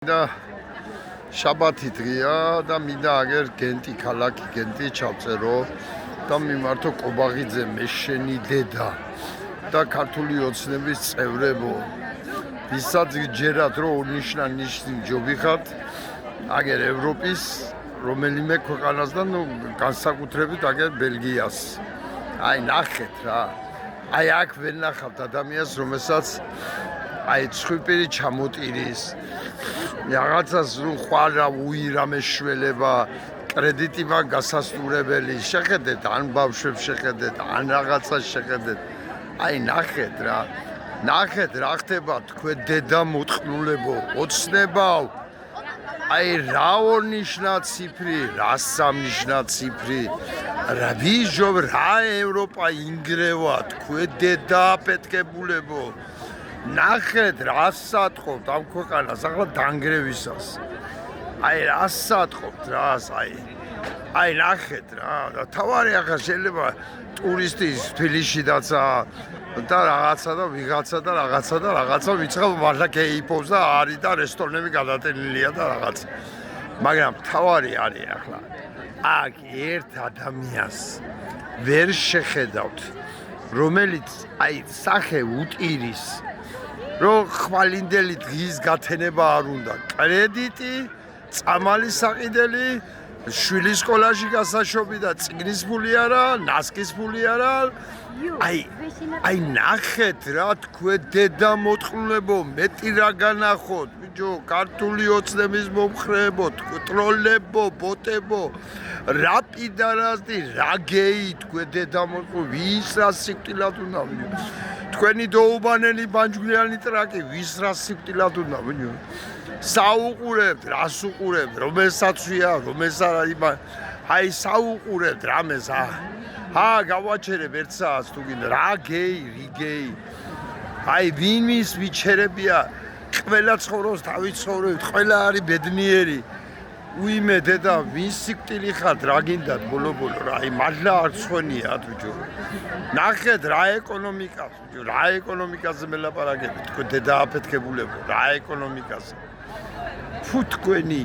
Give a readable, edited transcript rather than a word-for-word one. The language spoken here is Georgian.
და შაბათი დღეა და მინდა აგერ გენტი ქალაქი გენტი ჩავწერო და მიმართო კობაღიძე მე შენი დედა და ქართული ოცნების წევრებო ვისაც გჯერათ რომ უნიშნა-ნიშნი ჯობი ხართ აგერ ევროპის რომელიმე ქვეყანასთან განსაკუთრებით აგერ ბელგიას აი ნახეთ რა აი აქ ვერ ნახავთ ადამიანს რომელსაც აი ცხვირპირი ჩამოტირის რაღაცას ხვალა უირამე შველება კრედიტი მაგ გასასტურებელი შეხედეთ ან ბავშვებს შეხედეთ ან რაღაცას შეხედეთ აი ნახეთ რა ხდება თქვენ დედა მოწყნულებო ოცნებავ აი რა ორნიშნა ციფრი რა სამნიშნა ციფრი რა ვიჟობ რა ევროპა ინგრევა თქვენ დედა პეთკებულებო ნახეთ რა სატყობთ ამ ქვეყანას ახლა დანგრევისას აი რა სატყობთ რას აი ნახეთ რა და თავარი ახლა შეიძლება ტურისტის თბილისში დაცა და რაღაცა და ვიღაცა და რაღაცა ვიცხავ მართლა კეიფობს და არის და რესტორნები გადატენილია და რაღაც მაგრამ თავარი არის ახლა აქ ერთ ადამიანს ვერ შეხედავთ რომელიც აი სახე უტირის რომ ხვალინდელი დღის გათენება არ უნდა კრედიტი წამალი საყიდელი შვილის სკოლაში გასაშობი და წიგნის ფული არა ნასკის ფული არა აი ნახეთ რა თქვენ დედა მოწყნულებო მეტი რა განახოთ ბიჭო ქართული ოცნების მომხრეებო ტროლებო ბოტებო რა პიდარასტი რა გეი თქვენ დედა მოწყნუ ვის რა სიკვდილად უნდა თქვენი დაუბანელი ბანჯგვლიანი ტრაკი ვის რა სიკვდილად უნდა ბიჭო საუყურებთ რას უყურებთ რომელსაც ვია რომელს არა აი საუყურებთ რამეს გავაჩერებ ერთ საათს თუ გინდა რა გეი აი ვინმის ვიჩერებია ყველა ცხოვრობს თავის ცხოვრებით ყველა არის ბედნიერი უიმე დედა ვის სიკვდილი ხართ რა გინდათ ბოლო რა აი მართლა არ ცხონიათ ბიჭო ნახეთ რა ეკონომიკას ბიჭო რა ეკონომიკაზე მელაპარაკებით თქვენ დედა აფეთქებულებო რა ეკონომიკაზე ფუ თქვენი